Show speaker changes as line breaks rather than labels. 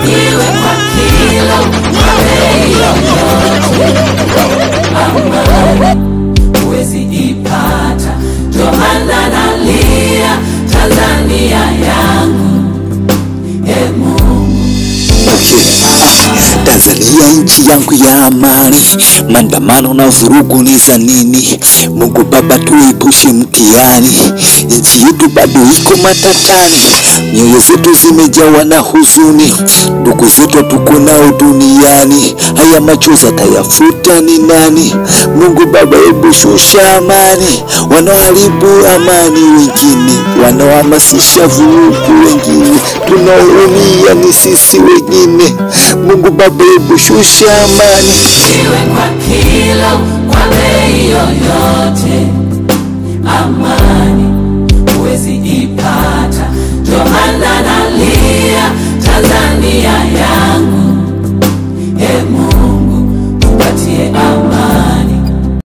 Iwe kwa kila amani huwezi ipata, ndio maana nalia Tanzania yangu, Mungu.
Tanzania nchi yangu ya amani, maandamano na vurugu ni za nini? Mungu Baba tuepushe mtihani, nchi yetu bado iko matatani, mioyo zetu zimejawa na huzuni, ndugu zetu tuko nao duniani, haya machozi atayafuta ni nani? Mungu Baba hebu shusha amani, wanaoharibu amani wengine, wanaohamasisha vurugu wengine, tunaoumia ni sisi wengine. Mungu Baba hebu shusha amani.
Iwe kwa kila, kwa bei yoyote, amani huwezi ipata, ndio maana